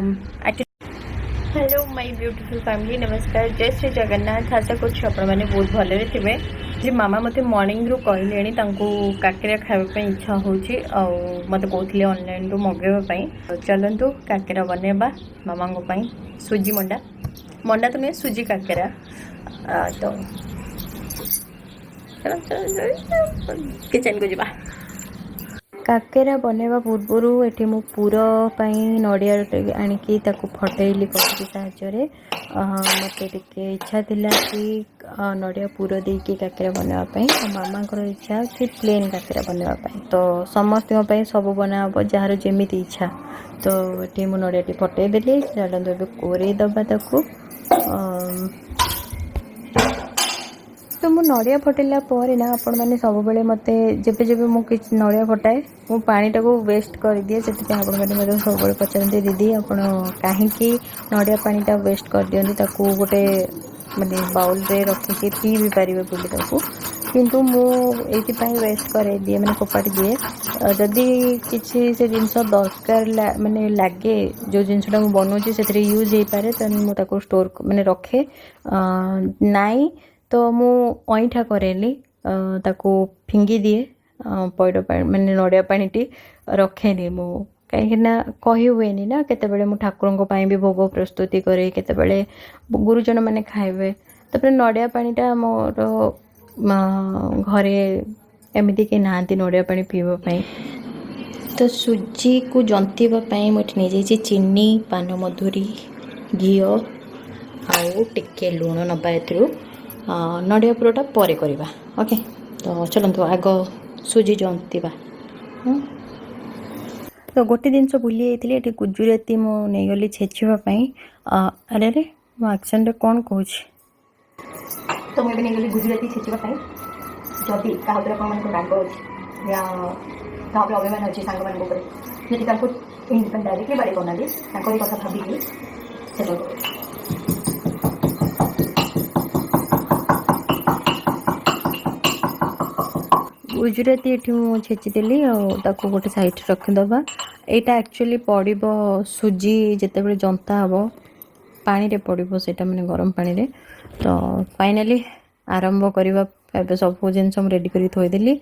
Hello my beautiful family, नमस्कार, जय श्री जगन्नाथ। आशा कर आपने बहुत भलरे थे। जी मामा मत मॉर्निंग रू कहले काकेरा खावाई इच्छा हो मत कहते ऑनलाइन रू मगेवाई। चलतु काकेरा बनवा मामा सुजी मंडा मंडा तो नहीं सुजी काकेरा। तो चलो चलो किचन को जा। काकेरा बनवा पूर्वर ये मु पुर नड़िया आणिकी फटैली कटुरी साहाଯ୍य मत इच्छा थिला कि नड़िया पुर देकी काकेरा बनवाई। मामा इच्छा अच्छे प्लेन काकेरा बनवाई। तो समस्त सब बनाब जार जमी इच्छा। तो ये मु नड़िया फटईदेली। चलते कोरे दबा ताकू। तो मु नड़िया फटेला ना आपण मैंने सब बेले मत जेबे जेबे मु नड़िया फटाए मु पानी टाको वेस्ट कर दिए। से आप मतलब सब पचारते दीदी आप कहीं नड़िया पानीटा वेस्ट कर दियंती ताकू गोटे माने बाउल रे रखिकी पी भी पारे बोली ताकू। किंतु मु ये वेस्ट कर दिए मैंने फोपाड़ी दिए। जदि किसी से जिनस दरकार माने लगे जो जिनसटा मुझे बनाऊँगी से यूज हो पाए तो मुझे स्टोर मैंने रखे नाई। तो मु अईठा करेली ताकू फिंगी दिए पैड पानी मैंने नड़िया पानी रखेनि मु कहीं कही हुए ना केते मु ठाकुर भी भोग प्रस्तुति करे केते गुरुजन मैंने खाइबे। तापर नड़िया पानीटा मोर घरे एमती कि नहांती नड़िया पानी पीवाई। तो सुजी को जंतीवाई मुझे नहीं जाइए चीनी पान मधुरी घी आउ टिके लुण नबा ए नड़िया पुरटा परे करवा। ओके तो चलतु आग सुजी जंतीवा। तो गोटे जिनस भूली जाइए ये गुजुराती मुझे छेचापी। अरे अरे मो एक्शन रे कौन कहूँ। तो मुझे नहीं गुजुराती छेचापी। जदि क्या राग अच्छे या अभिमान अच्छी सांग मान जी डायरेक्टली बाड़ी करना कथा भाविकी गुजुराती ये छेचिदेली गोटे साइड रखीदबा। यहाँ एक्चुअली पड़ो सुजी जिते जंता हम पानी रे पड़ो से मैंने गरम पानी रे। तो फाइनाली आरंभ करवा सब जिन रेडी कर थोदेली।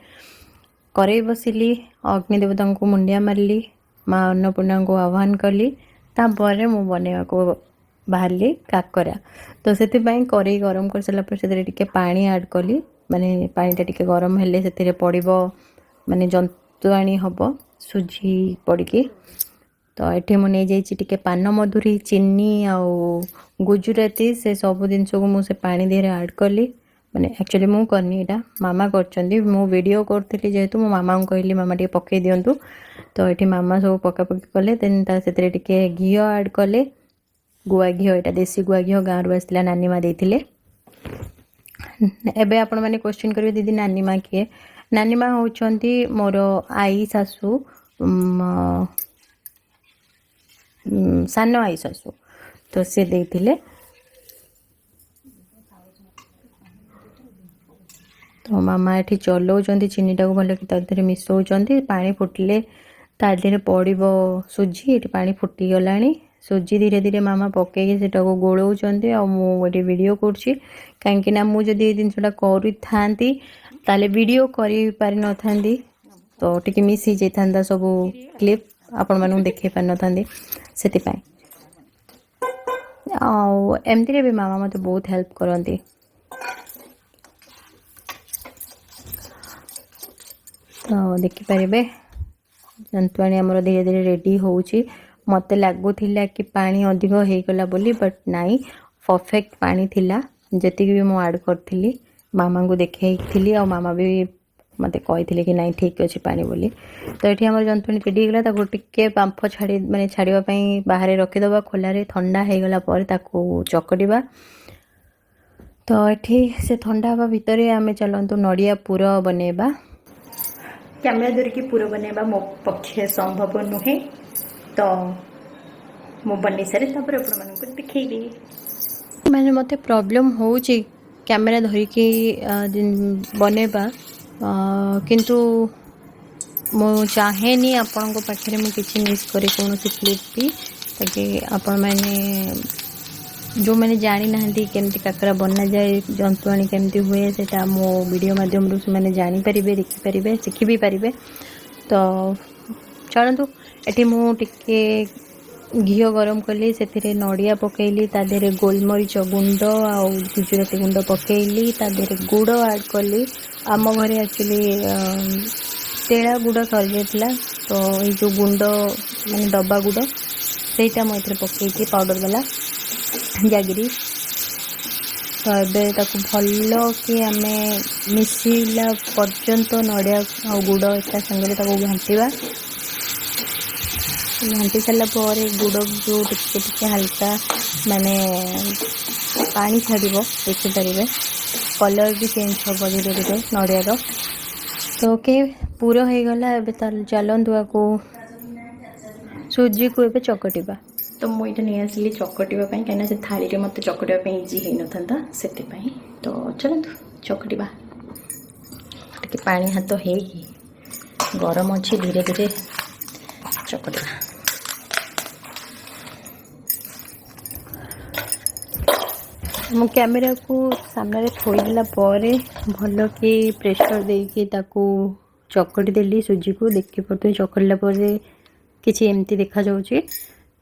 करेई बसिली अग्निदेवता को मुंडिया मारली माँ अन्नपूर्णा को आह्वान कली। तापर मु बनवा को बाहरली काकरा। तो से करेई गरम कर सारा से पानी ऐड कली माने पानीटा टिके गरम हेले से पड़ो माने जंतुआणी हम सुजी पड़ी। तो ये मुझे जाइए पान मधुरी चीनी आउ गुजुराती से सब जिनस को मुझे पानी देहरे ऐड कली। माने एक्चुअली मु करनी एटा मामा करछंदी। मु वीडियो करथली जेहेतु मो मामा को कहली मामा टिके पकई दियंतु। तो ये मामा सब पकापकी कले देन से घी ऐड कले गुआ घी। यहाँ देसी गुआ घी गाँव रू आसला नानी माँ देथिले। एबे आपण मैंने क्वेश्चन करेंगे दीदी नानी माँ किए। नानी माँ होचंती मोर आई सासू सान आई सासू। तो से देथिले। तो मामा ये चलाऊँ चीनीटा को भल कि मिसौं पानी फुटिले तादे पड़ो सुजी। ये पानी फुटीगला सुजी धीरे धीरे मामा पकईकि से गोलाउंट मुझे वीडियो करुँची कहीं मुझे जिनसा करी था वीडियो कर पारि न था। तो टी मिस हो जाता सब क्लिप आपण मानू देखे पारि न से एमती भी मामा मत बहुत हेल्प करती। तो देखिपारे जंतुआणी आमर धीरे धीरे रेडी होउची। मत लगुला कि पानी अधिक होगला बोली बट नाई परफेक्ट पानी थिला जी भी मु ऐड करी मामा को देखी आ मामा भी मत कही कि नाई ठीक अच्छे पानी बोली। तो ये आम जंतुआणी रेडी होगा टे बांफ छाड़ी मैंने छाड़ापी बाहर रखीदबा खोलारे ठंडा हो चकड़ा। तो ये से ठंडा हवा भितर आम चलतु नड़िया पुर बनवा। कैमेरा धरिकी पुर बनवा मो पक्षे संभव नुहे। तो मु बन सारे देखी मैंने मत प्रॉब्लम हो कैमेरा धरिकी बनवा किंतु मु चाहेनी आपण पाखे मुझे मिस करे कौन क्लिप भी ताकि आपण मैंने जो मैंने जानी ना केमती काकरा बना जाए जंतुआणी केमती हुए सेटा मो वीडियो माध्यम से मैंने जानी पारिबे देखि पारिबे शिखि भी पारिबे। तो चलतु एटी मु टिके घी गरम कली से नड़िया पकईली तादेह गोलमरीच गुंड आ गुजराती गुंड पकईली तादेह गुड़ ऐड कली। आम घरे एक्चुअली तेड़ा गुड़ सरी जाता तो ये जो गुंड माने डब्बा गुड़ सेटा मुझे पकईकी पाउडर वाला जागिरी। तो ये भल कि आम मिसला पर्यंत नड़िया आ गुड़ एक सागर घाटा घाटी सारापर गुड़ जो टिके हल्का माने पानी छाड़ देखिपारे कलर भी चेंज हम धीरे धीरे नड़ियार। तो ओके पूरा हो गला एवं चलतु आपको सुजी को एवं चकटा। तो मुझे नहीं आसली चकटा कहीं से थाली में मत चकटा इजी हो ना से। तो चलतु चकटा टे पानी हाथ हो गरम अच्छी धीरे धीरे चकटा। मु कैमेरा को सामने थोईदेला भल कि प्रेशर देकी ताकू चकटी देली सुजी को देखी पड़ते चकड़ला किसी एमती देखा जाउची।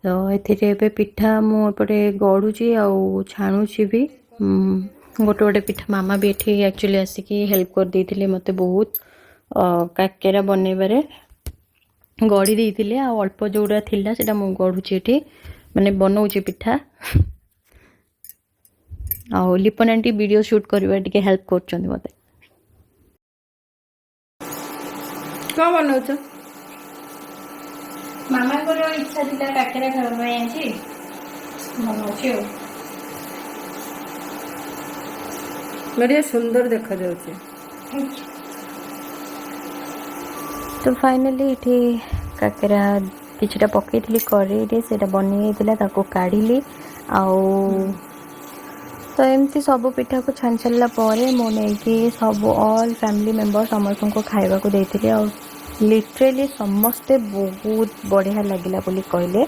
तो ए पिठा मुझे गढ़ुची आउ छाणुची भी गोटे गोटे पिठा मामा भी ये एक्चुअली आसिकी हेल्प कर देते मत बहुत काकेरा बनइबारे गढ़ी देते अल्प जोड़ा थिला सेटा मु गढ़ुची ये माने बनाऊची पिठा। आ लिपन आंटी वीडियो शूट करवा टिके हेल्प कर मते। कौन बनाउछ मामा को इच्छा थी काकेरा खावा आज बनाउछि बड़िया सुंदर देखा जाउछि। तो फाइनली ये काकेरा किछटा पकईली कड़े से बनई ताको काढ़ी आउ। तो एमती सब पिठा को छानी सारा मुझे सब ऑल फैमिली मेंबर समस्त को खाइबा को देती और लिटरेली समस्ते बहुत बढ़िया लगिला बोली कहले।